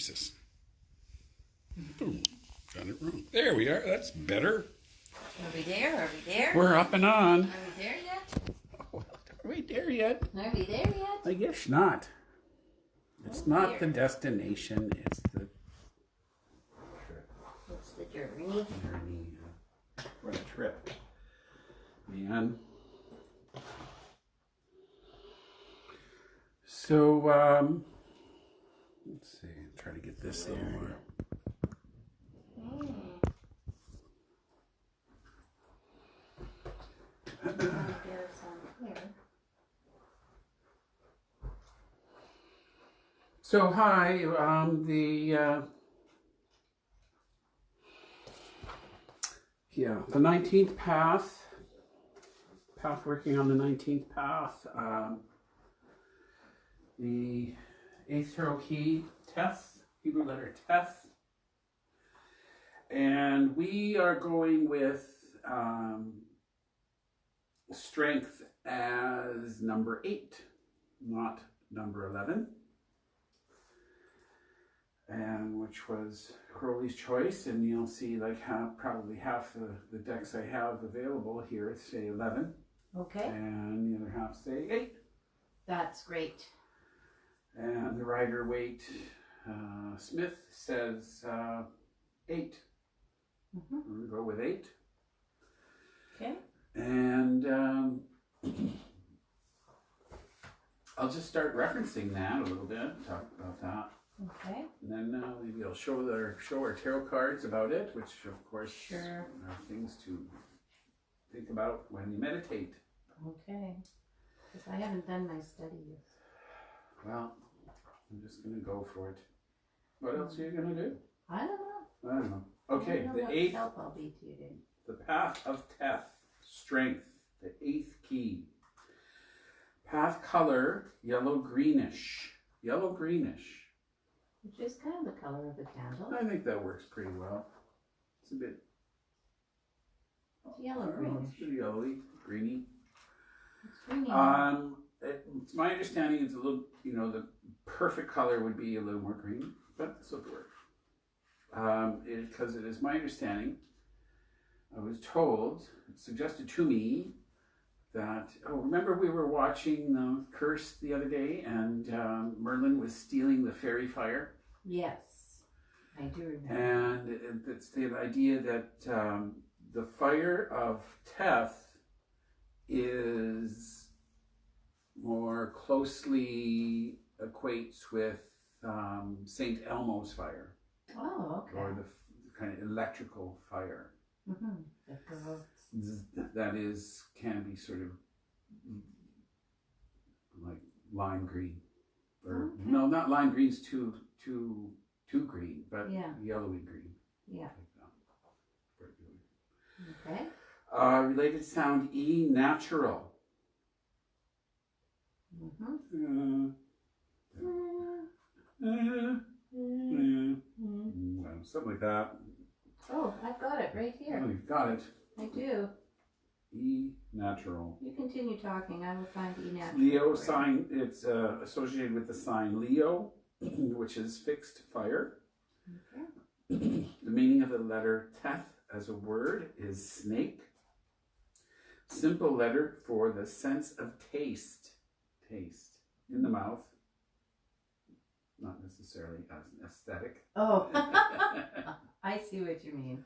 Jesus. Boom. Got it wrong. There we are. That's better. Are we there? Are we there? We're up and on. Are we there yet? Oh, are we there yet? Are we there yet? I guess not. It's not the destination. It's the trip. It's the journey. Journey. What a trip, man. So, let's see. Try to get this a little more. So hi, the 19th path, Pathworking on the 19th path, the 8th tarot key, Teth, Hebrew letter Teth, and we are going with strength as number 8, not number 11. And which was Crowley's choice, and you'll see like probably half the decks I have available here say 11. Okay. And the other half say 8. That's great. And the Rider-Waite Smith says 8. Mm-hmm. We're going to go with 8. Okay. And I'll just start referencing that a little bit, talk about that. Okay. And then maybe I'll show our tarot cards about it, which of course Sure. are things to think about when you meditate. Okay. Because I haven't done my study yet. Well, I'm just going to go for it. What else are you going to do? I don't know. I don't know. Okay, I don't the know what 8th, help I'll be to you then. the path of Teth, strength, the 8th key. Path color, yellow-greenish. Yellow-greenish. Which is kind of the color of the candle. I think that works pretty well. It's a bit Yellow-greenish. It's pretty yellowy, greeny. It's greeny. It's my understanding it's a little, the perfect color would be a little more green, but this will work. Because it is my understanding, I was told, it's suggested to me that, remember we were watching Curse the other day and Merlin was stealing the fairy fire? Yes, I do remember. And it's the idea that the fire of Teth is more closely equates with St. Elmo's fire. Oh, okay. Or the kind of electrical fire. Mm-hmm. That can be sort of like lime green. Or okay. no, not lime green's too green, but yellowy green. Yeah. Like that. Okay. Related sound E, natural. Mm-hmm. Something like that. Oh, I've got it right here. Oh, you've got it. I do. E, natural. You continue talking. I will find E natural. Leo sign, it's associated with the sign Leo, which is fixed fire. Okay. The meaning of the letter Teth as a word is snake. Simple letter for the sense of taste. Taste in the mouth. Not necessarily as an aesthetic. Oh, I see what you mean.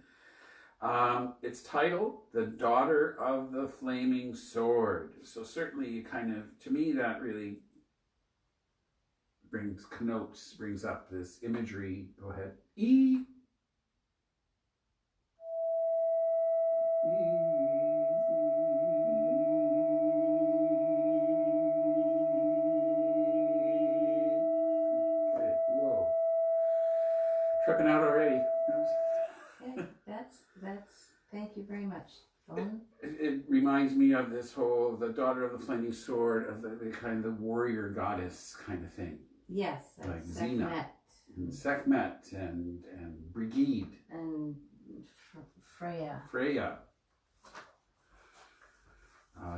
It's titled The Daughter of the Flaming Sword. So certainly to me that really brings up this imagery. Go ahead. E. Tripping out already. Yeah, that's. Thank you very much. Phone. It reminds me of this whole the daughter of the flaming sword of the kind of the warrior goddess kind of thing. Yes, like Sekhmet. Xena, and Sekhmet, and Brigid, and Freya. Freya,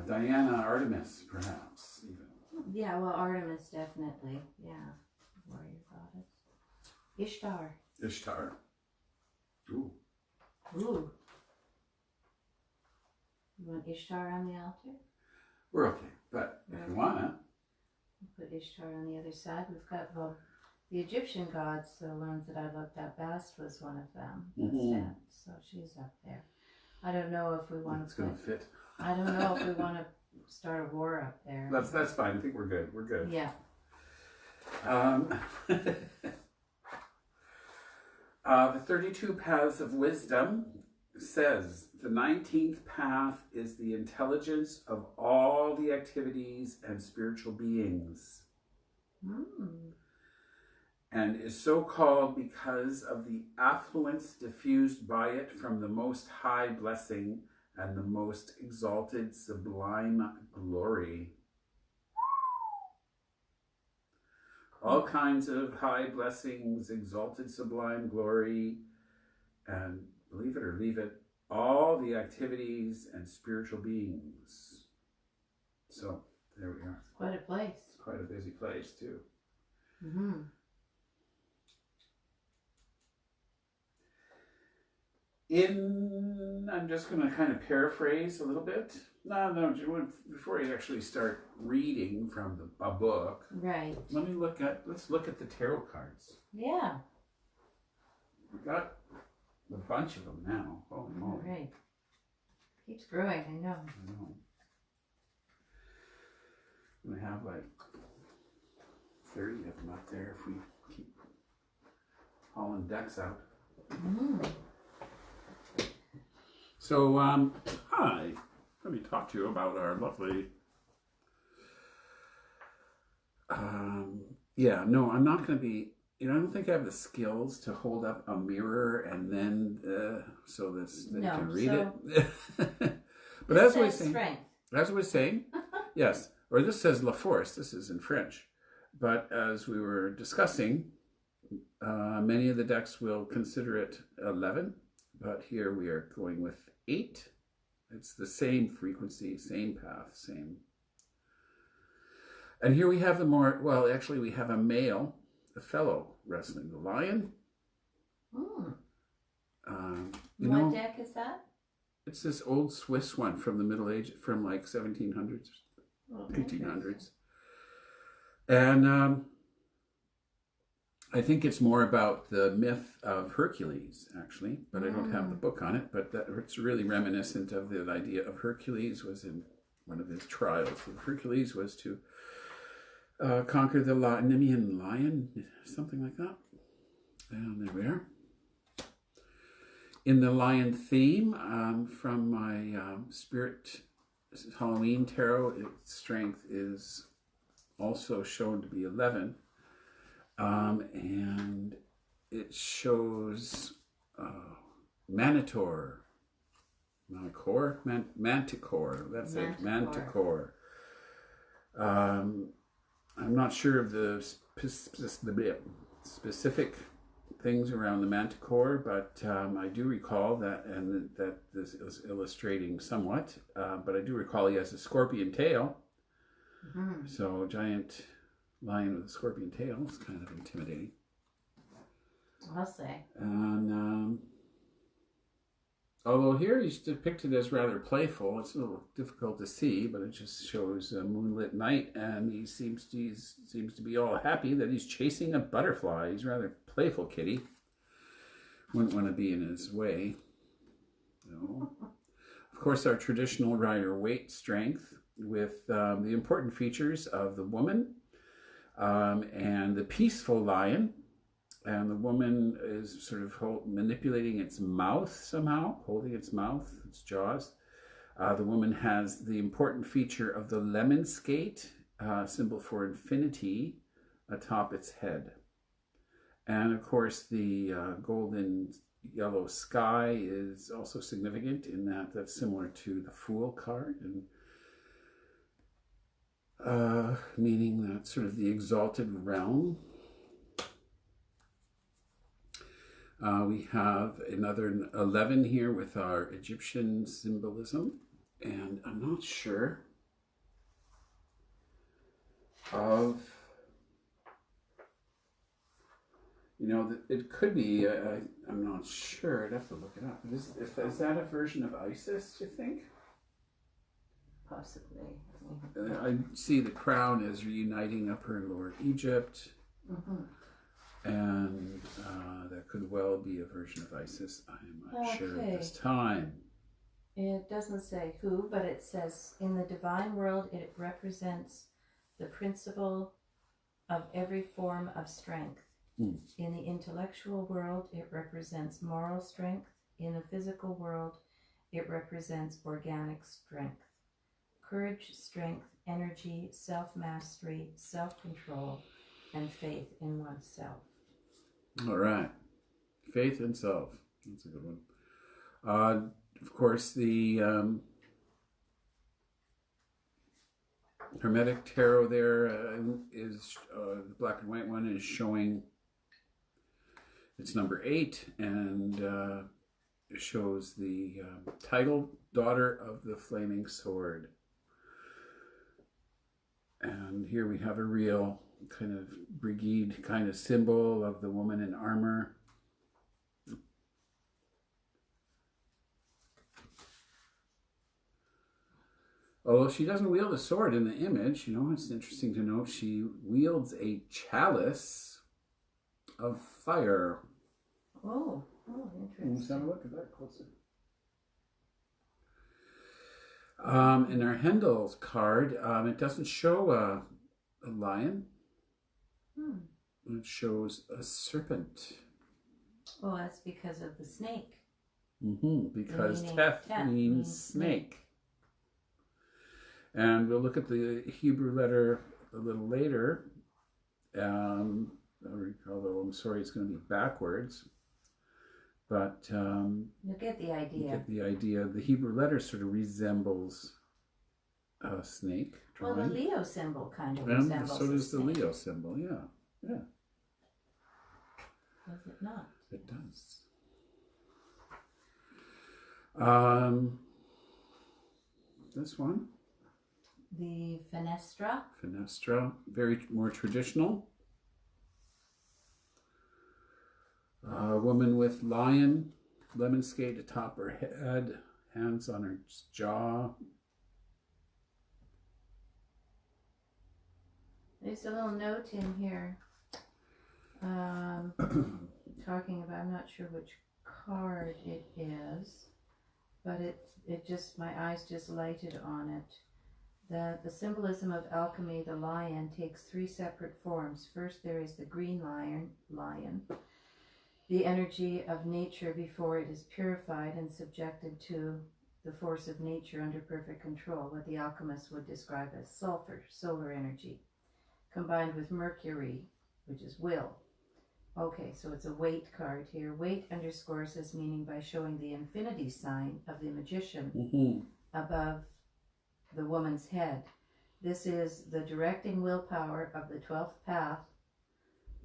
Diana, Artemis, perhaps even. Yeah, well, Artemis definitely. Yeah, warrior goddess. Ishtar. Ishtar. Ooh. Ooh. You want Ishtar on the altar? We're okay, but if you wanna. We'll put Ishtar on the other side. We've got, well, the Egyptian gods, the ones that I looked at, Bast was one of them. Mm-hmm. So she's up there. I don't know if we want It's to gonna fit. I don't know if we want to start a war up there. That's fine. I think we're good. We're good. Yeah. The 32 Paths of Wisdom says the 19th path is the intelligence of all the activities and spiritual beings. And is so called because of the affluence diffused by it from the most high blessing and the most exalted sublime glory. All kinds of high blessings, exalted sublime glory, and believe it or leave it, all the activities and spiritual beings. So there we are. Quite a place. It's quite a busy place too. Mm-hmm. I'm just going to kind of paraphrase a little bit. No, before you actually start reading from a book, right? Let's look at the tarot cards. Yeah. We've got a bunch of them now. Oh, All right. Keeps growing, I know. I know. We have like 30 of them up there if we keep hauling decks out. Mm-hmm. So, hi. Let me talk to you about our lovely... I'm not going to be... I don't think I have the skills to hold up a mirror and then so that you can read it. But as I was saying, yes, or this says La Force. This is in French. But as we were discussing, many of the decks will consider it 11, but here we are going with 8. It's the same frequency, same path, same. And here we have we have a male, a fellow wrestling the lion. What deck is that? It's this old Swiss one from the Middle Age, from like 1700s, 1800s. And I think it's more about the myth of Hercules, actually, but I don't have the book on it. But it's really reminiscent of the idea of Hercules was in one of his trials. Hercules was to conquer the Nemean lion, something like that. And there we are. In the lion theme, from my Spirit Halloween tarot, its strength is also shown to be 11. And it shows Manticore. That's it, Manticore. I'm not sure of the specific things around the Manticore, but I do recall that, and that this is illustrating somewhat, but I do recall he has a scorpion tail. Mm-hmm. So a giant lion with a scorpion tail is kind of intimidating. I'll say. And although here he's depicted as rather playful, it's a little difficult to see, but it just shows a moonlit night, and he seems to be all happy that he's chasing a butterfly. He's a rather playful kitty. Wouldn't want to be in his way. No. Of course, our traditional Rider-Waite strength with the important features of the woman and the peaceful lion. And the woman is sort of manipulating its mouth somehow, holding its mouth, its jaws. The woman has the important feature of the lemon skate, symbol for infinity, atop its head. And of course, the golden yellow sky is also significant in that that's similar to the Fool card, and meaning that sort of the exalted realm. We have another 11 here with our Egyptian symbolism, and I'm not sure of You know, it could be, I'm not sure, I'd have to look it up. Is that a version of Isis, do you think? Possibly. I see the crown as reuniting Upper and Lower Egypt. Mm-hmm. And that could well be a version of Isis. I am not sure at this Okay. time. It doesn't say who, but it says in the divine world it represents the principle of every form of strength. Mm. In the intellectual world, it represents moral strength. In the physical world, it represents organic strength. Courage, strength, energy, self-mastery, self-control, and faith in oneself. All right. Faith and self. That's a good one. Of course, the Hermetic Tarot there is the black and white one is showing it's number 8, and it shows the title Daughter of the Flaming Sword. And here we have a real kind of brigade kind of symbol of the woman in armor. Although she doesn't wield a sword in the image, you know, it's interesting to note she wields a chalice of fire. Oh, interesting. Let's have a look at that closer. In our Hendel's card, it doesn't show a lion. It shows a serpent. Oh, that's because of the snake. Because Teth means snake. And we'll look at the Hebrew letter a little later. Although I'm sorry, it's going to be backwards. But you'll get the idea. You get the idea. The Hebrew letter sort of resembles a snake. Well, the Leo symbol kind of resembles so does the snake. Leo symbol, yeah. Does it not? It does. This one. The Fenestra. Fenestra, very more traditional. A woman with lion, lemon skate atop her head, hands on her jaw. There's a little note in here talking about, I'm not sure which card it is, but it just, my eyes just lighted on it. The symbolism of alchemy, the lion, takes 3 separate forms. First, there is the green lion, the energy of nature before it is purified and subjected to the force of nature under perfect control, what the alchemists would describe as sulfur, solar energy, combined with Mercury, which is will. Okay, so it's a weight card here. Weight underscores this meaning by showing the infinity sign of the magician above the woman's head. This is the directing willpower of the 12th path,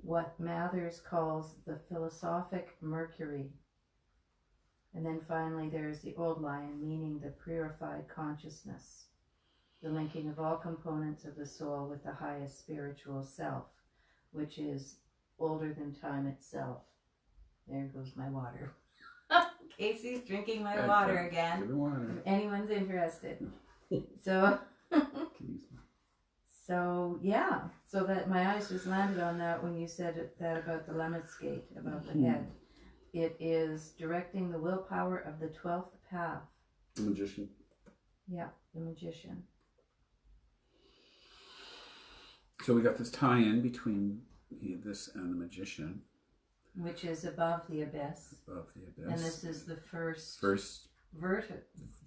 what Mathers calls the philosophic Mercury. And then finally there's the old lion, meaning the purified consciousness, the linking of all components of the soul with the highest spiritual self, which is older than time itself. There goes my water. Casey's drinking my water again. If anyone's interested. So yeah, so that my eyes just landed on that when you said that about the lemon skate, about the head. It is directing the willpower of the 12th path. The magician. Yeah, the magician. So we got this tie-in between this and the magician. Which is above the abyss. Above the abyss. And this is the first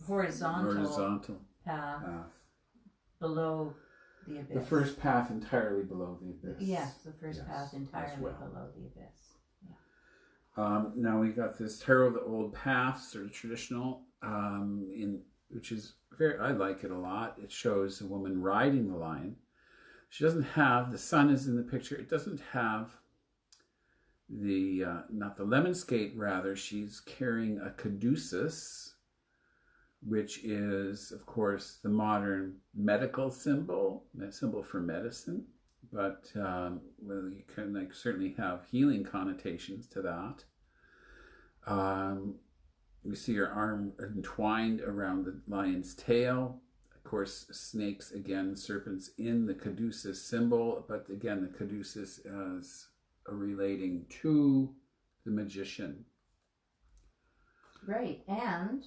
horizontal path below the abyss. The first path entirely below the abyss. Yes, the first path entirely below the abyss. Yeah. Now we got this Tarot of the Old Paths, sort of traditional, which is I like it a lot. It shows a woman riding the lion. She doesn't have, the sun is in the picture, it doesn't have the, not the lemon skate, rather, she's carrying a caduceus, which is, of course, the modern medical symbol, a symbol for medicine. but well, you can like certainly have healing connotations to that. We see her arm entwined around the lion's tail. Of course, snakes again, serpents in the caduceus symbol, but again, the caduceus as relating to the magician. Right, and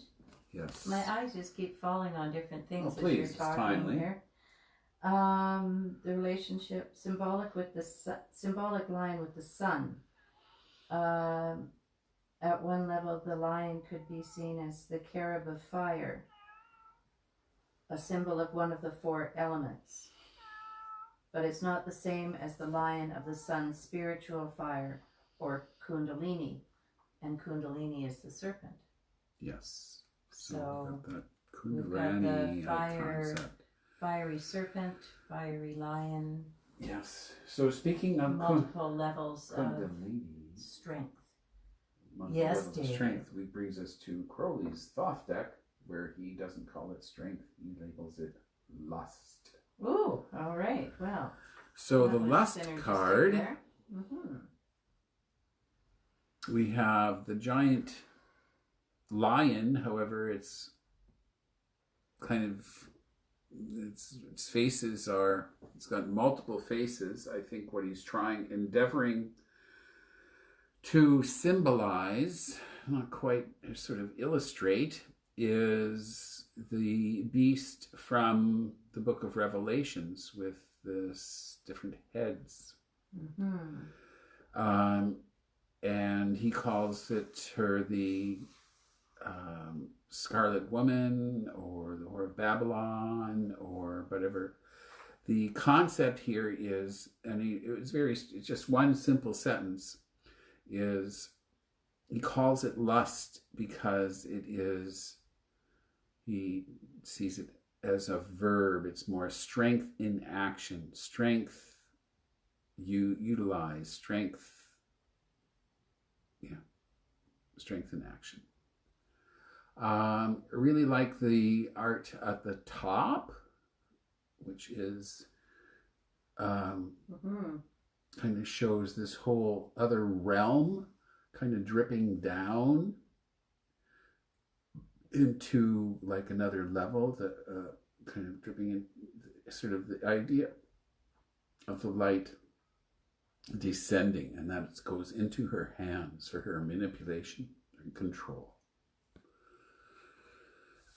yes, my eyes just keep falling on different things as please, you're it's talking timely. here. The relationship symbolic line with the sun. At one level, the lion could be seen as the cherub of fire, a symbol of one of the 4 elements. But it's not the same as the lion of the sun's spiritual fire, or Kundalini, and Kundalini is the serpent. Yes. So we've got the concept. Fiery serpent, fiery lion. Yes. So speaking of multiple levels of strength. Yes, levels of strength, which brings us to Crowley's Thoth deck, where he doesn't call it strength, he labels it lust. Ooh, all right. Well. So the lust card, we have the giant lion. However, it's kind of its faces are. It's got multiple faces. I think what he's endeavoring to symbolize, not quite sort of illustrate, is the beast from the book of Revelations with the different heads. And he calls her the Scarlet Woman or the Whore of Babylon or whatever. The concept here is, and it's just one simple sentence, is he calls it lust because he sees it as a verb. It's more strength in action, strength you utilize, strength in action. I really like the art at the top, which is kind of shows this whole other realm kind of dripping down into like another level, the kind of dripping in, sort of the idea of the light descending, and that it goes into her hands for her manipulation and control.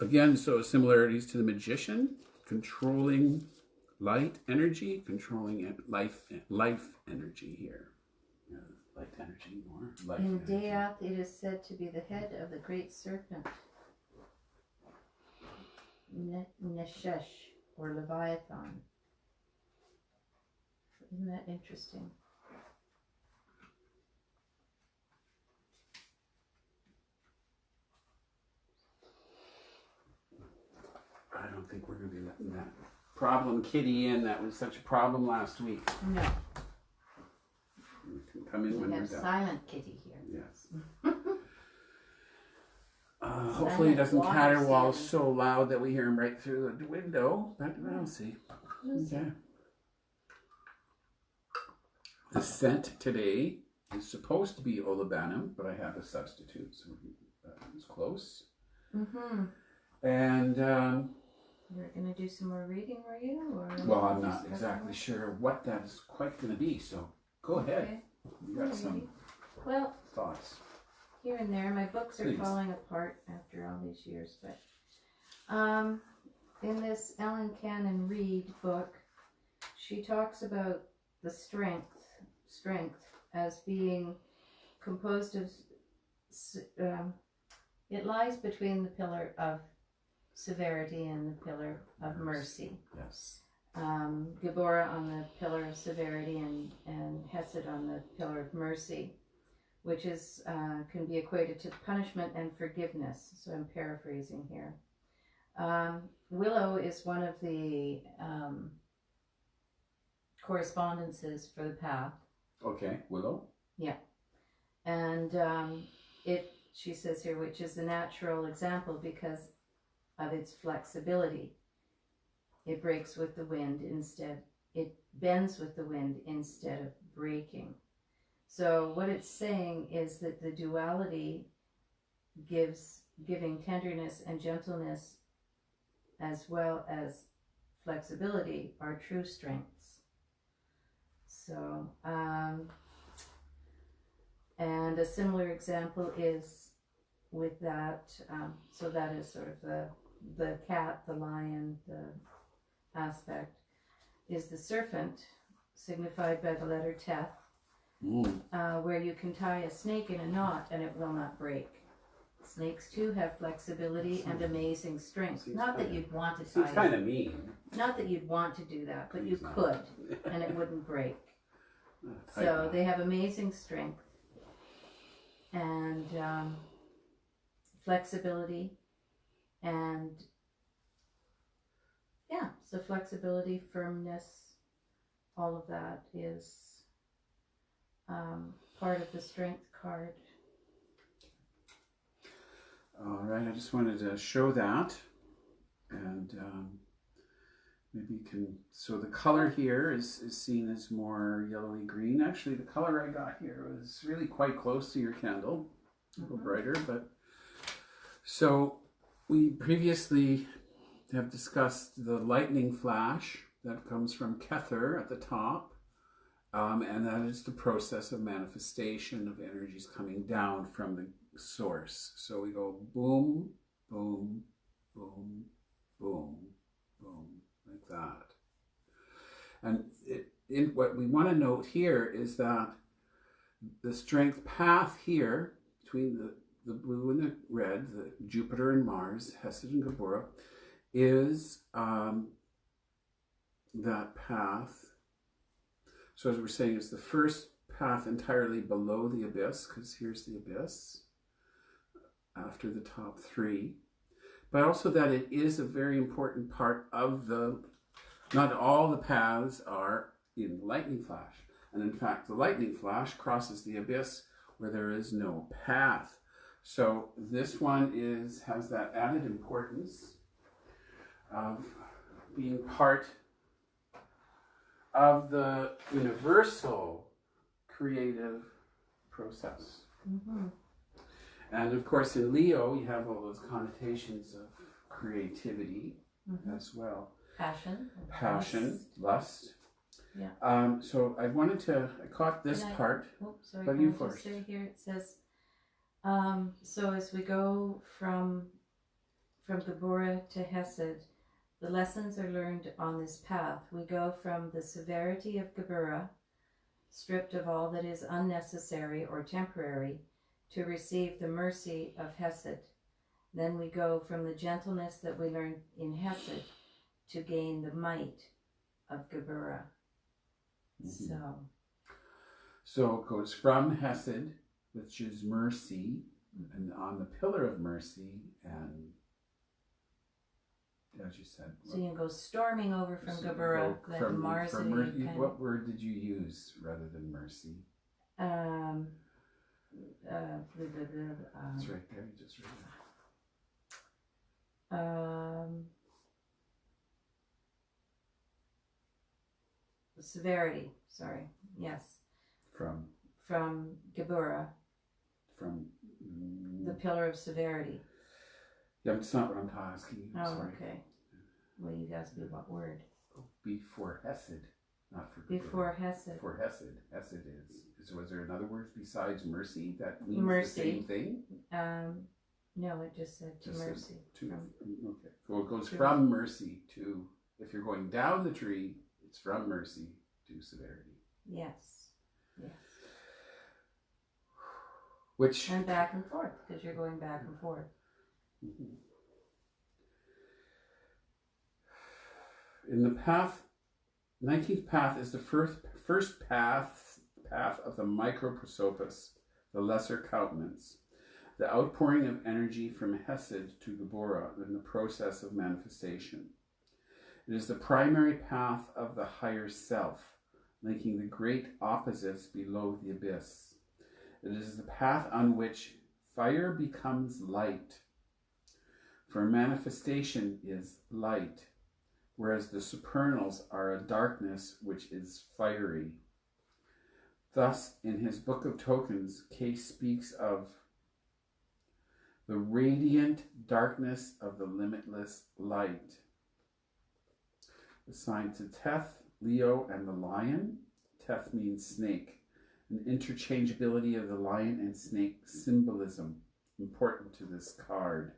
Again, so similarities to the magician, controlling light energy, controlling life energy here. Light energy or life In energy. Death, it is said to be the head of the great serpent, Neshesh, or Leviathan. Isn't that interesting? I don't think we're going to be letting that problem kitty in. That was such a problem last week. No. You can come in when We you're have done. Silent Kitty here. Yes. Hopefully he doesn't caterwaul so loud that we hear him right through the window, but we'll see. Okay. The scent today is supposed to be olibanum, but I have a substitute, so it's close. And you're going to do some more reading, were you? Or well, I'm not exactly sure what that is quite going to be, so go ahead. Okay. You got some thoughts. Here and there. My books are falling apart after all these years, but in this Ellen Cannon Reed book, she talks about the strength as being composed of it lies between the pillar of severity and the pillar of mercy. Yes. Gabora on the pillar of severity and Hesed on the pillar of mercy, which is can be equated to punishment and forgiveness. So I'm paraphrasing here. Willow is one of the correspondences for the path. Okay, Willow. Yeah. And she says here, which is the natural example because of its flexibility. It breaks with the wind instead it bends with the wind instead of breaking. So what it's saying is that the duality giving tenderness and gentleness as well as flexibility are true strengths. So, and a similar example is with that, so that is sort of the cat, the lion, the aspect, is the serpent, signified by the letter Teth, where you can tie a snake in a knot and it will not break. Snakes too have flexibility and amazing strength. Not that you'd want to tie It's kind of mean. Not that you'd want to do that, but you could, and it wouldn't break. So they have amazing strength and flexibility, and yeah, so flexibility, firmness, all of that is part of the strength card. All right, I just wanted to show that, and maybe you can, so the color here is seen as more yellowy green. Actually, the color I got here was really quite close to your candle, a little brighter, but so we previously have discussed the lightning flash that comes from Kether at the top, and that is the process of manifestation of energies coming down from the source. So we go boom, boom, boom, boom, boom, like that. And what we want to note here is that the strength path here between the blue and the red, the Jupiter and Mars, Hesed and Gabura, is that path. So as we're saying, it's the first path entirely below the abyss, because here's the abyss after the top three, but also that it is a very important part of not all the paths are in the lightning flash. And in fact, the lightning flash crosses the abyss where there is no path. So this one has that added importance of being part of the universal creative process. Mm-hmm. And of course, in Leo, you have all those connotations of creativity as well. Passion, lust. Yeah. So I caught this part. Sorry, but you first. Say here it says, so as we go from Gabura to Hesed, the lessons are learned on this path. We go from the severity of Gabura, stripped of all that is unnecessary or temporary, to receive the mercy of Hesed. Then we go from the gentleness that we learn in Hesed to gain the might of Gabura. Mm-hmm. So it goes from Hesed, which is mercy, and on the pillar of mercy, and as you said. So you can go storming over from Gabura, then Mars. What word did you use rather than mercy? It's right there. You just read it. Severity. Sorry. Yes. From Gabura. From the pillar of severity. Yeah, it's not what I'm asking you. Oh, sorry. Okay. Well, you asked me what word. Before Hesed, not for Gabura. Before Hesed. For Hesed. Hesed is. Was there another word besides mercy that means mercy. The same thing? No, it just said to mercy. Okay. So it goes from mercy to, if you're going down the tree, it's from mercy to severity. Yes. Yes. And back and forth, because you're going back and forth. Mm-hmm. In the path, 19th path is the first path of the microprosopis, the lesser countenance, the outpouring of energy from Hesed to Gabura in the process of manifestation. It is the primary path of the higher self, linking the great opposites below the abyss. It is the path on which fire becomes light, for manifestation is light. whereas the supernals are a darkness which is fiery. Thus, in his Book of Tokens, Case speaks of the radiant darkness of the limitless light. Assigned to Teth, Leo, and the lion. Teth means snake. An interchangeability of the lion and snake symbolism, important to this card.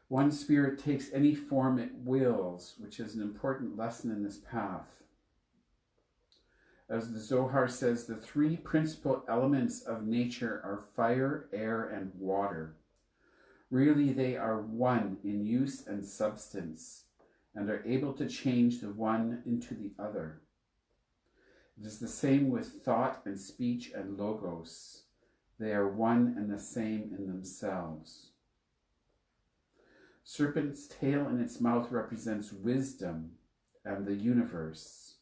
One spirit takes any form it wills, which is an important lesson in this path. As the Zohar says, the three principal elements of nature are fire, air, and water. Really, they are one in use and substance, and are able to change the one into the other. It is the same with thought and speech and logos. They are one and the same in themselves. Serpent's tail in its mouth represents wisdom and the universe.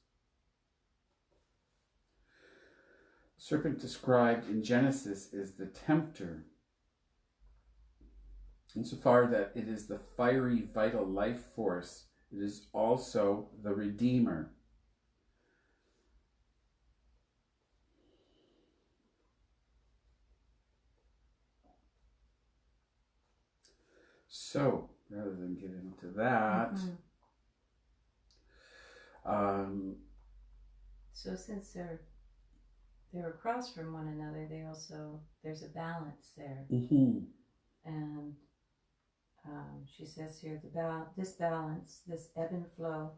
Serpent described in Genesis is the tempter, insofar that it is the fiery, vital life force. It is also the redeemer. So, rather than get into that, so since they're across from one another, there's a balance there. And she says here, this balance, this ebb and flow,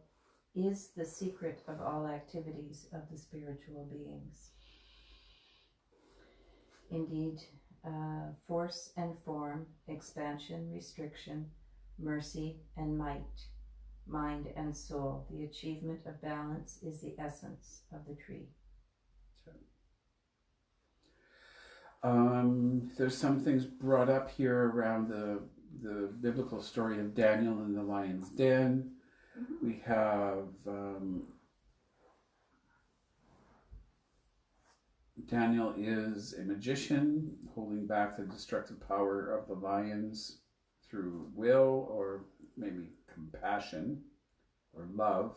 is the secret of all activities of the spiritual beings. Indeed, force and form, expansion, restriction, mercy and might, mind and soul. The achievement of balance is the essence of the tree. There's some things brought up here around the biblical story of Daniel in the lion's den. We have Daniel is a magician holding back the destructive power of the lions through will, or maybe compassion or love.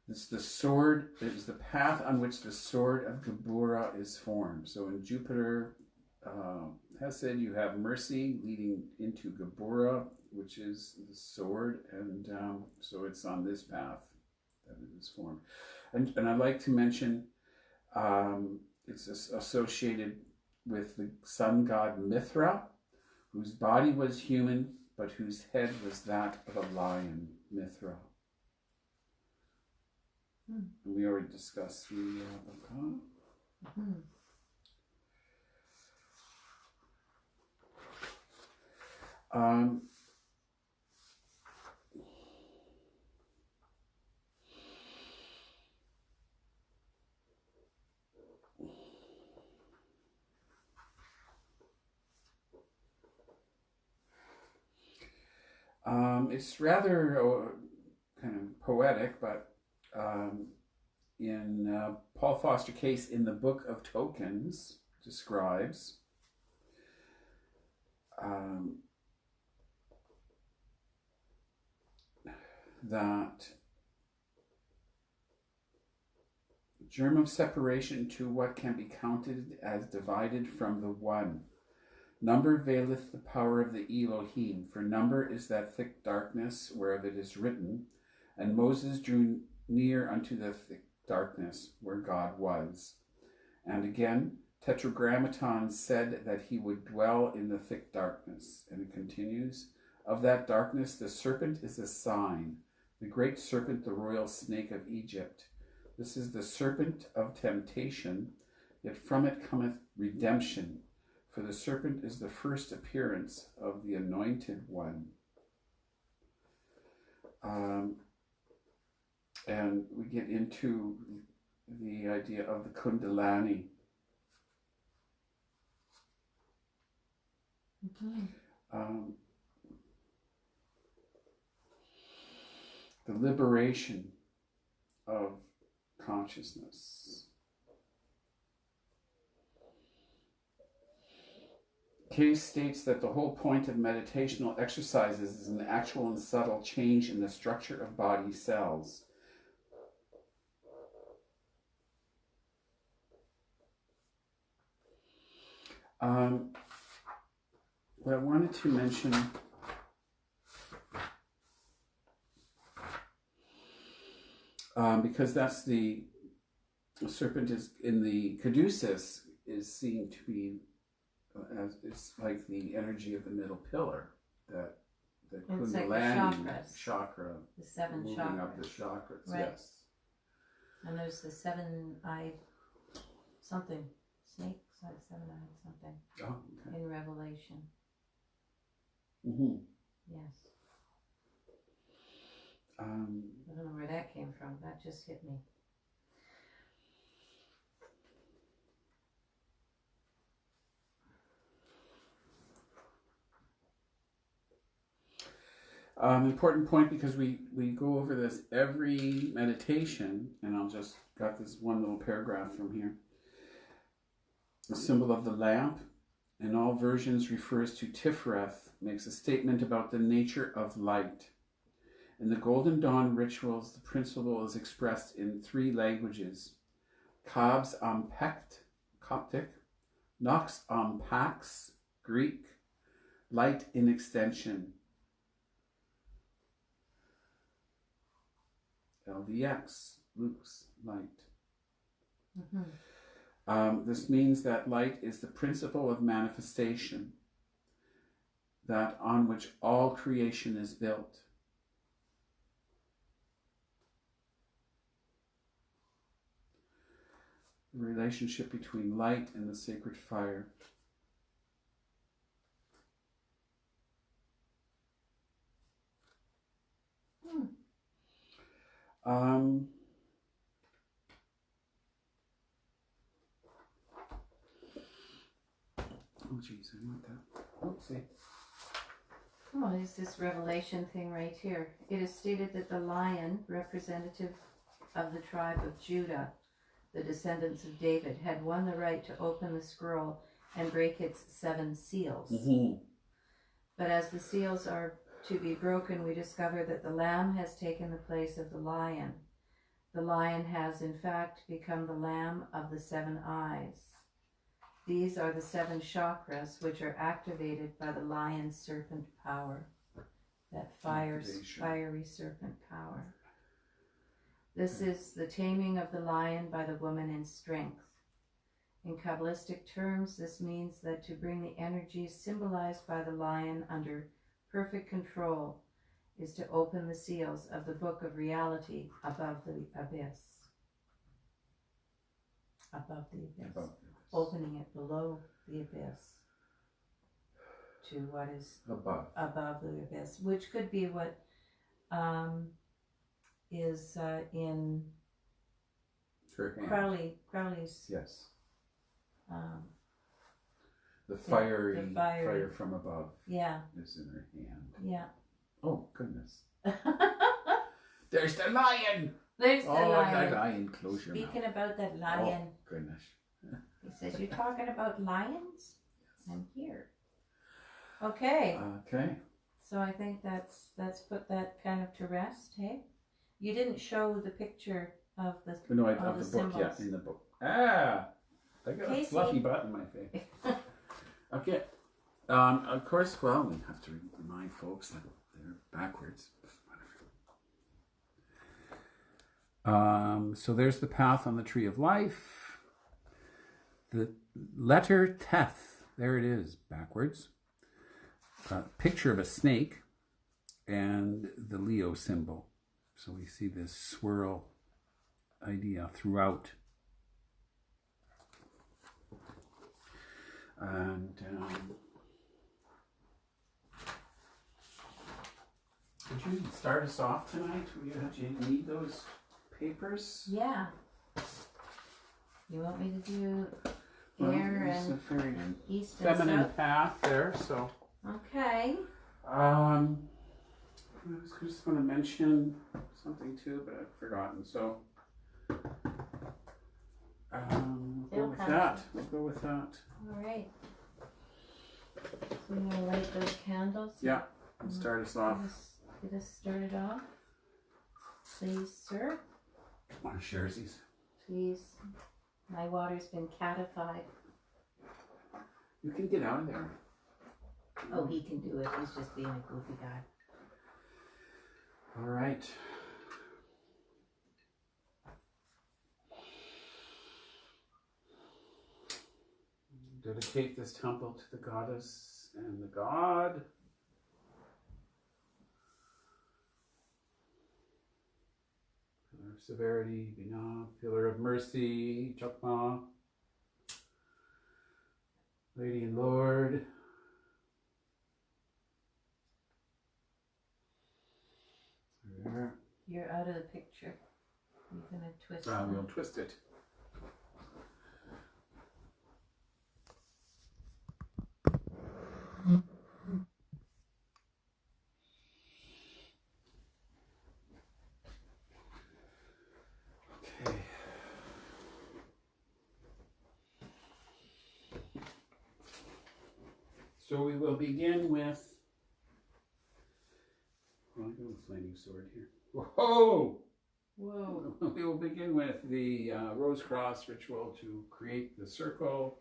It's the sword, it is the path on which the sword of Geburah is formed. So in Jupiter, Hesed, you have mercy leading into Geburah, which is the sword, and so it's on this path that it is formed. And I'd like to mention, it's associated with the sun god Mithra, whose body was human, but whose head was that of a lion, Mithra. And we already discussed the arcana. It's rather kind of poetic, but in Paul Foster Case in the Book of Tokens describes that germ of separation to what can be counted as divided from the one. Number veileth the power of the Elohim, for number is that thick darkness whereof it is written, and Moses drew near unto the thick darkness where God was. And again, Tetragrammaton said that he would dwell in the thick darkness. And it continues, of that darkness the serpent is a sign, the great serpent, the royal snake of Egypt. This is the serpent of temptation, yet from it cometh redemption. For the serpent is the first appearance of the anointed one. And we get into the idea of the Kundalini. The liberation of consciousness. Case states that the whole point of meditational exercises is an actual and subtle change in the structure of body cells. What I wanted to mention because that's the serpent is in the caduceus is seen to be as it's like the energy of the middle pillar, that the It's like the Kundalini chakras. chakra, The 7 moving chakras. up the chakras. Right. Yes. And there's the 7-eyed something. Snake, 7-eyed something. Oh, okay. In Revelation. Mm-hmm. Yes. Um, I don't know where that came from. That just hit me. Important point, because we go over this every meditation, and I'll just got this one little paragraph from here. The symbol of the lamp in all versions refers to Tiferet, makes a statement about the nature of light. In the Golden Dawn rituals, the principle is expressed in 3 languages: Kabs Ampekt, Coptic; Nox Pax, Greek; light in extension, LVX, Luke's light. Mm-hmm. This means that light is the principle of manifestation, that on which all creation is built. The relationship between light and the sacred fire. Oh geez, I want that. Oopsie. Oh, there's this Revelation thing right here. It is stated that the lion, representative of the tribe of Judah, the descendants of David, had won the right to open the scroll and break its 7 seals. Mm-hmm. But as the seals are to be broken, we discover that the lamb has taken the place of the lion. The lion has, in fact, become the lamb of the 7 eyes. These are the 7 chakras, which are activated by the lion's serpent power, that fiery serpent power. This is the taming of the lion by the woman in strength. In Kabbalistic terms, this means that to bring the energies symbolized by the lion under perfect control is to open the seals of the book of reality above the abyss. Above the abyss. Opening it below the abyss to what is above the abyss, which could be what is in Crowley's. Yes. The fiery fire from above. Yeah. Is in her hand. Yeah. Oh goodness. There's the lion. There's the lion. The lion. Close your mouth. Speaking about that lion. Oh goodness. He says, "You're talking about lions? I'm here." Okay. Okay. So I think that's put that kind of to rest, hey? You didn't show the picture of the of the book, yeah, in the book. I got Casey. a fluffy butt in my face. Okay. Of course, well, we have to remind folks that they're backwards. So there's the path on the tree of life. The letter Teth, there it is, backwards. Picture of a snake and the Leo symbol. So we see this swirl idea throughout. And could you start us off tonight? Do you need those papers? Yeah. You want me to do air It's a very and east and feminine south? path there, so. Okay. I just want to mention something too, but I've forgotten. So we'll go with that. All right. So you want to light those candles? Yeah, and start us off. Get us started off. Please, sir. On Sharesies. Please. My water's been catified. You can get out of there. Oh, he can do it. He's just being a goofy guy. All right. Dedicate this temple to the goddess and the god. Pillar of severity, Bina. Pillar of mercy, Chokma. Lady and Lord. There. You're out of the picture. You're going to twist it. We'll twist it. Okay. So we will begin with. Well, I got a flaming sword here. Whoa! Whoa. We will begin with the Rose Cross ritual to create the circle,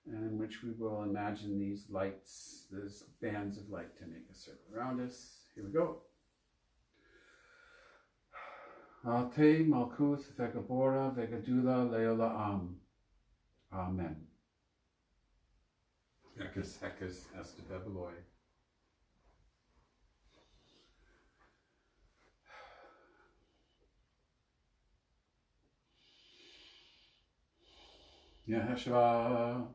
in which we will imagine these lights, these bands of light to make a circle around us. Here we go. Ate Malkuth Vegabora Vegadula Leola Am. Amen. Hekes Hekes Estebebeloi. Yaheshua.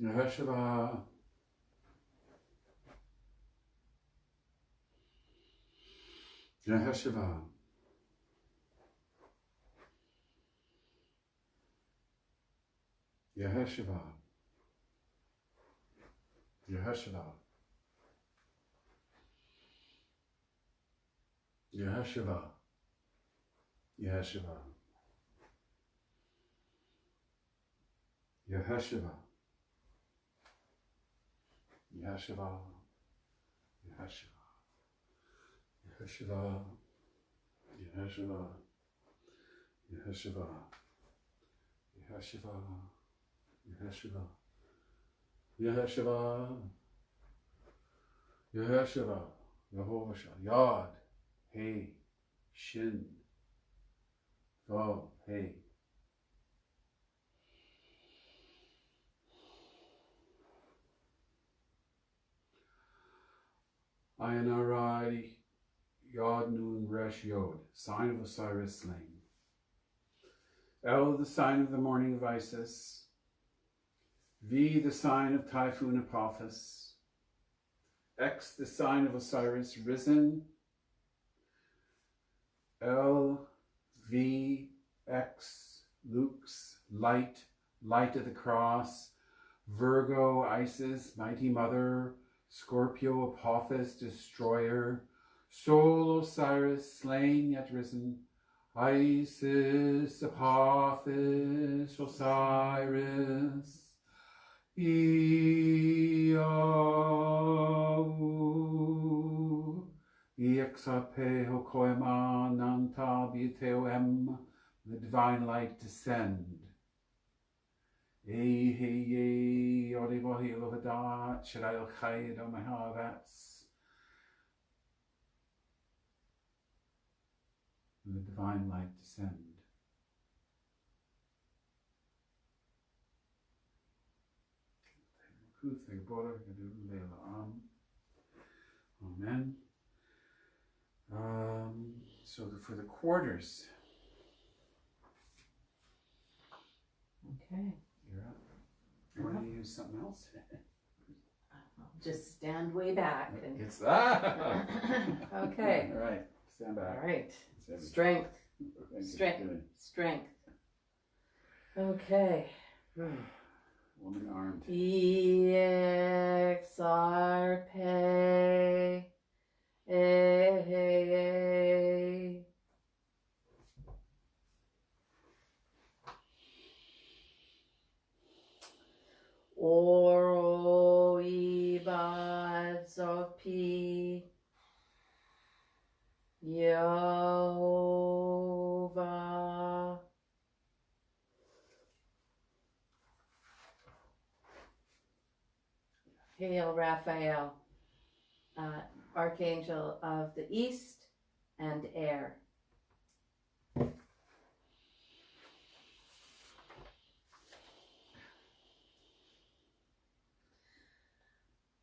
Yaheshua. Yaheshua. Yaheshua. Yaheshua. Yaheshua. Yaheshua. Yaheshua. Yaheshua. Yaheshua. Yaheshua. Yaheshua. Yaheshua. Yaheshua. Yaheshua. Yaheshua. Yaheshua. Yehovah Yod. Hey. Shin. Vav. Hey. Ayanaradi. Yod Nun Resh Yod. Sign of Osiris slain. El, the sign of the morning of Isis. V, the sign of Typhoon Apophis. X, the sign of Osiris risen. L, V, X, Lux, light, light of the cross. Virgo, Isis, mighty mother. Scorpio, Apophis, destroyer. Sol, Osiris, slain yet risen. Isis, Apophis, Osiris. Iaou, Iexape Hokoema Nanta Biteoem, the divine light descend. Hey, Olivohi Lovadat, Shadayel Chayed Omahavats. The divine light descend. Amen. So for the quarters. Okay. You're up. You want to use something else? I'll just stand way back. And... It's that. Okay. All right. Stand back. All right. Strength. Strength. Okay. Woman armed. EXRP. Yehovah. Hail Raphael, Archangel of the East and Air.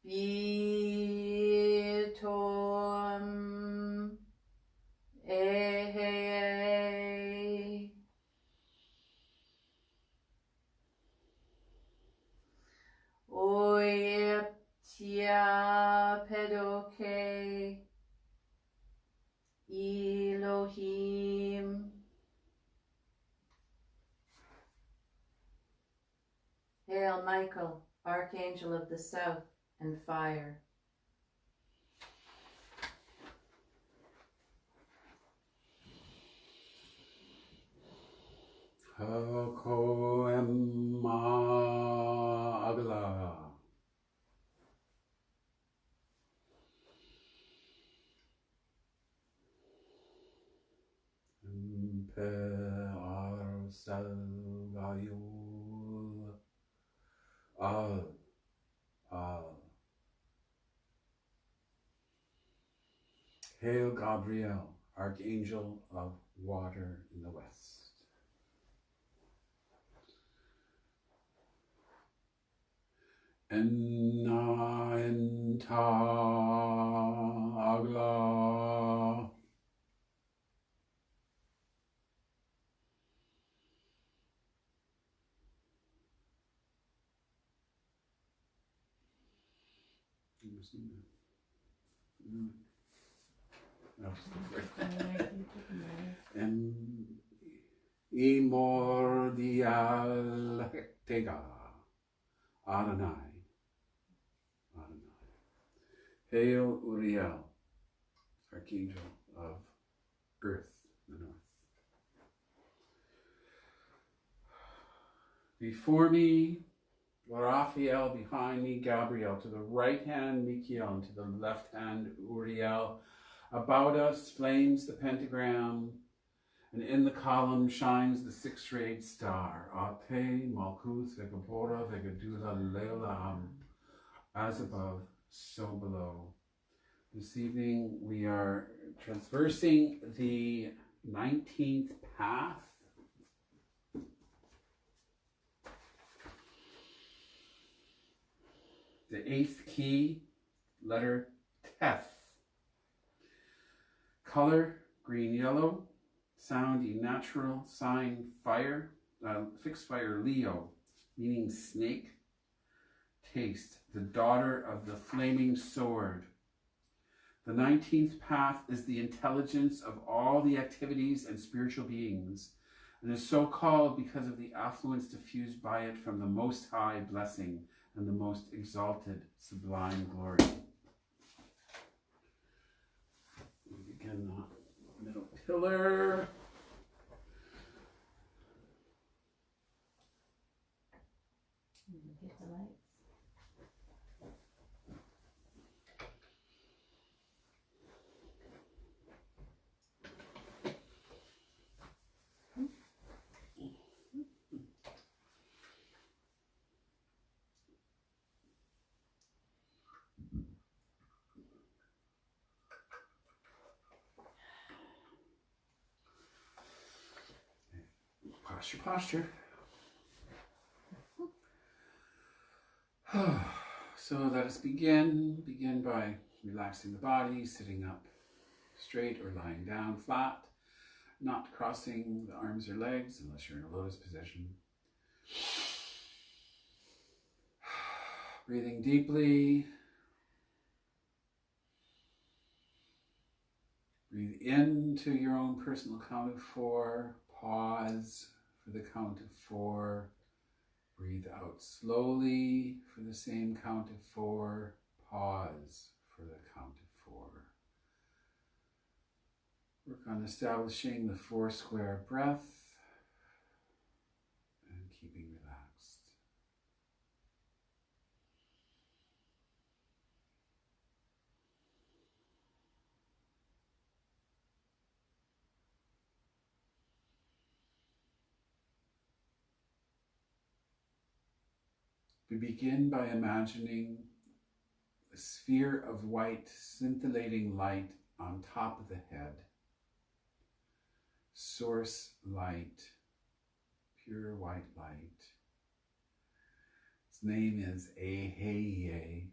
Vitom Ehe Oyeptia Pedoke Elohim. Hail Michael, Archangel of the South and Fire. Hako Emma Agla. Empe Arsal Gayul. Al. Hail Gabriel, Archangel of Water in the West. Enna Enta Agla. Imordial Tega Adonai. Hail Uriel, Archangel of Earth, the North. Before me, Raphael, behind me, Gabriel, to the right hand, Michael, and to the left hand, Uriel. About us flames the pentagram, and in the column shines the six-rayed star. Ate, Malkuth, Vegapora, Vegadula, Leolam. As above, so below. This evening we are traversing the 19th path. The 8th key, letter Teth. Color, green-yellow. Sound, natural. Sign, fire. Fixed fire, Leo, meaning snake. Taste, the daughter of the flaming sword. The 19th path is the intelligence of all the activities and spiritual beings, and is so called because of the affluence diffused by it from the Most High blessing and the most exalted sublime glory. We begin the middle pillar. Get the lights. Posture. So let us begin. Begin by relaxing the body, sitting up straight or lying down flat, not crossing the arms or legs unless you're in a lotus position. Breathing deeply. Breathe into your own personal count of 4. Pause for the count of 4. Breathe out slowly for the same count of 4. Pause for the count of 4. Work on establishing the 4 square breath and keeping relaxed. We begin by imagining a sphere of white scintillating light on top of the head. Source light, pure white light. Its name is Aheye.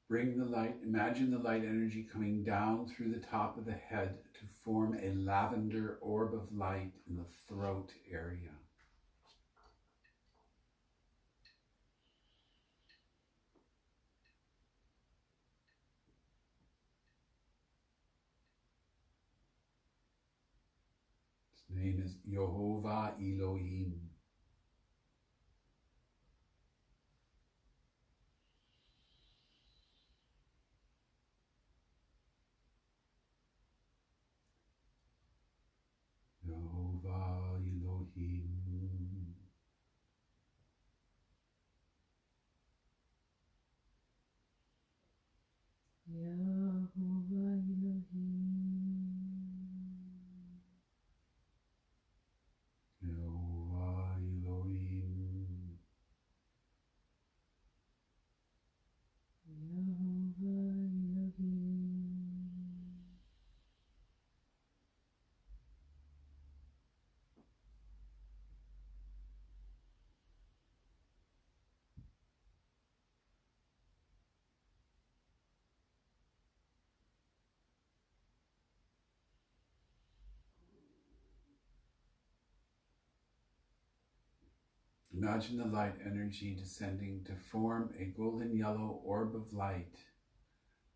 Bring the light, imagine the light energy coming down through the top of the head to form a lavender orb of light in the throat area. Its name is Yehovah Elohim. Yehovah Elohim. Yehovah Elohim. Yehovah Elohim. Yehovah Elohim. Imagine the light energy descending to form a golden yellow orb of light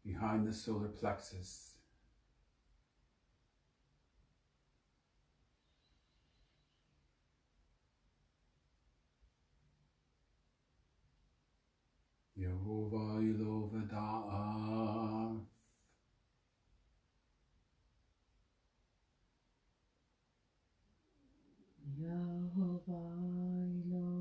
behind the solar plexus. Yehovah Elohim. Yehovah Elohim.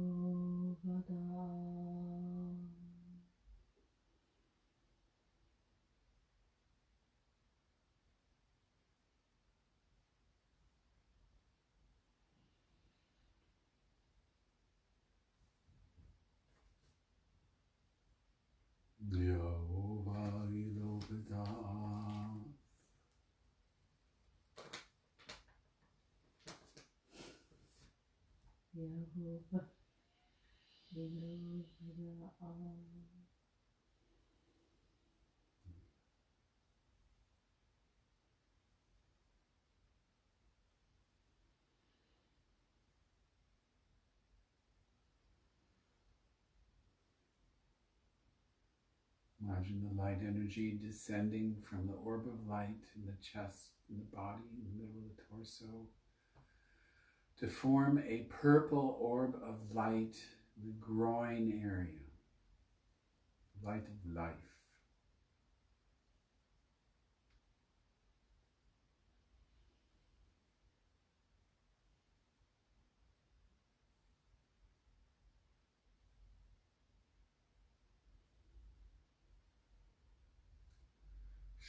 Yehovah Elohim. Yehovah Elohim. Imagine the light energy descending from the orb of light in the chest, in the body, in the middle of the torso, to form a purple orb of light in the groin area, light of life.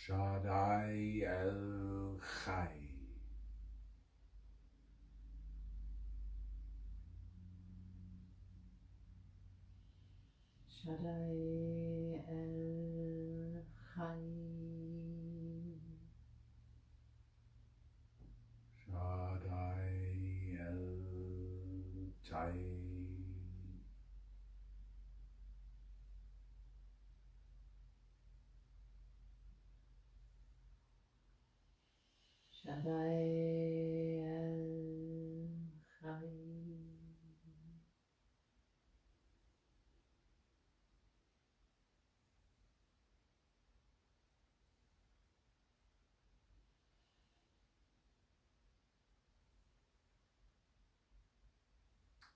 Shaddai El Chai. Shaddai El Chai. Shaddai Adonai El-Chai.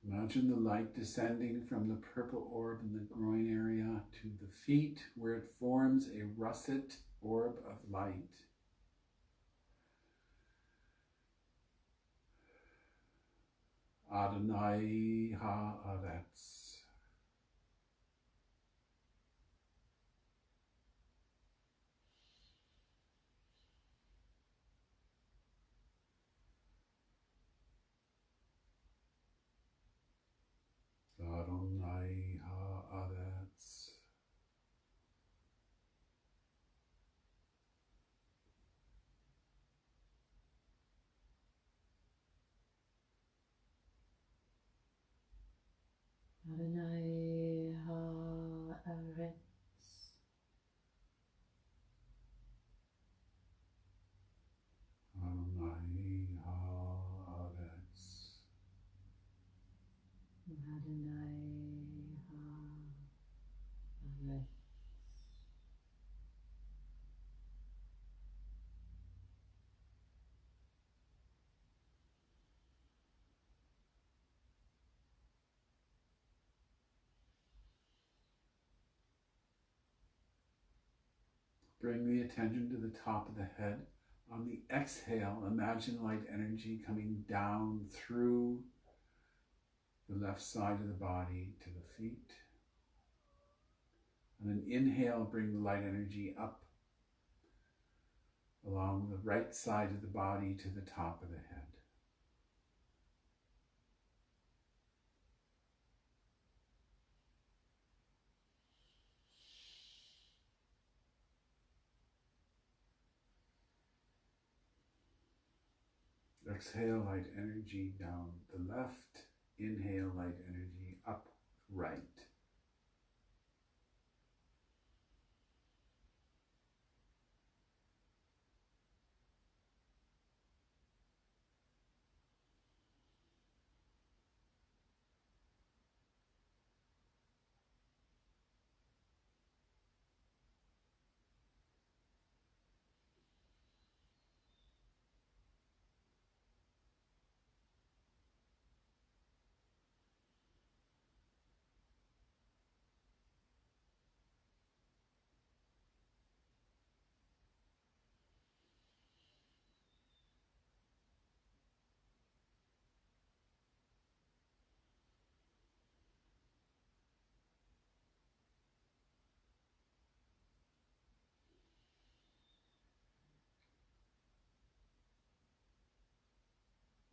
Imagine the light descending from the purple orb in the groin area to the feet, where it forms a russet orb of light. Adonai Haaretz. Adonai Haaretz. Adonai Haaretz. Adonai Haaretz. Adonai Haaretz. Bring the attention to the top of the head. On the exhale, imagine light energy coming down through the left side of the body to the feet. On an inhale, bring the light energy up along the right side of the body to the top of the head. Exhale, light energy down the left. Inhale, light energy up right.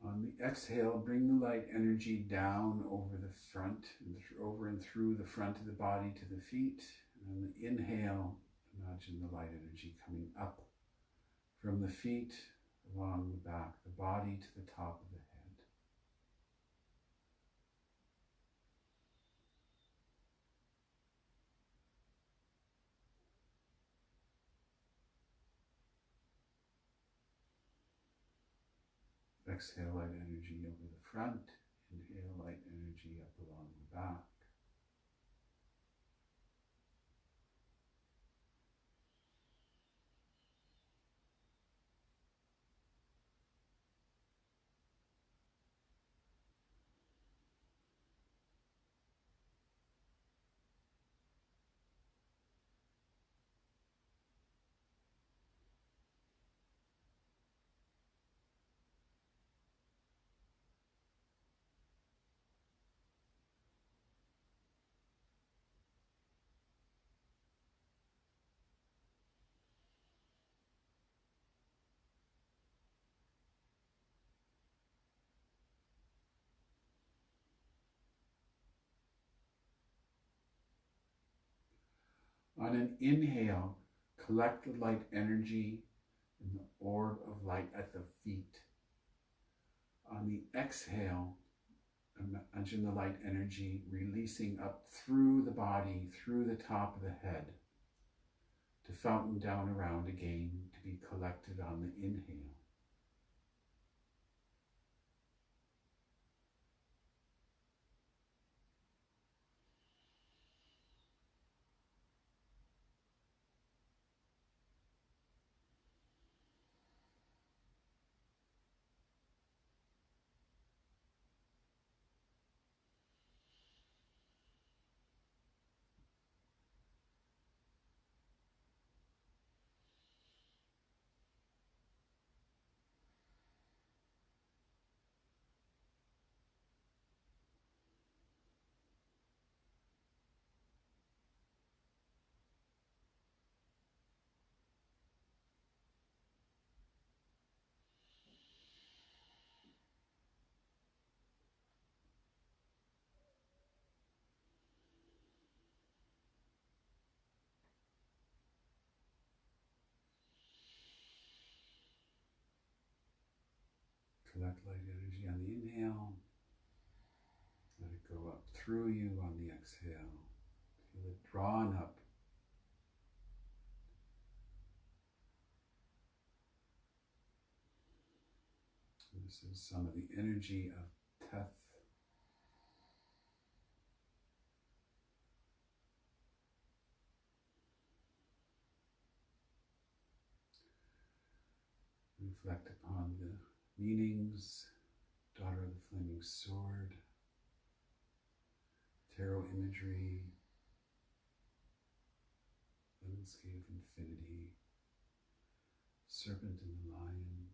On the exhale, bring the light energy down over the front, over and through the front of the body to the feet. And on the inhale, imagine the light energy coming up from the feet, along the back, the body to the top of the head. Exhale light energy over the front. Inhale light energy up along the back. On an inhale, collect the light energy in the orb of light at the feet. On the exhale, imagine the light energy releasing up through the body, through the top of the head, to fountain down around again, to be collected on the inhale. collect light energy on the inhale. Let it go up through you on the exhale. Feel it drawn up. This is some of the energy of Teth. Reflect upon the meanings, Daughter of the Flaming Sword, tarot imagery, landscape of infinity, serpent and the lion.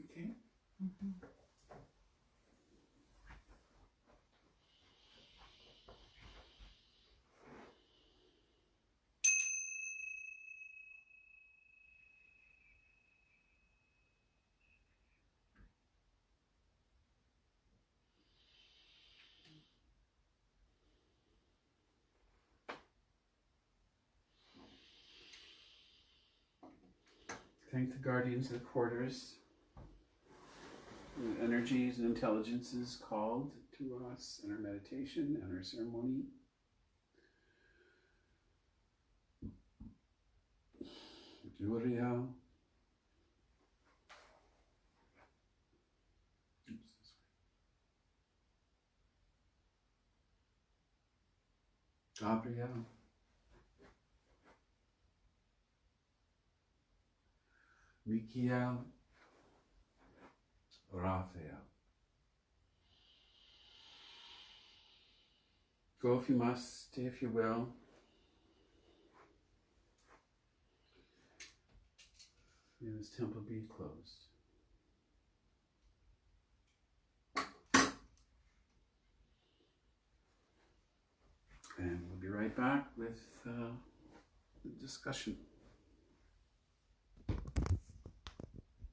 Okay. Mm-hmm. Thank the guardians of the quarters, the energies and intelligences called to us in our meditation and our ceremony. Uriel. Gabriel. Michael. Raphael. Go if you must, stay if you will. May this temple be closed. And we'll be right back with the discussion.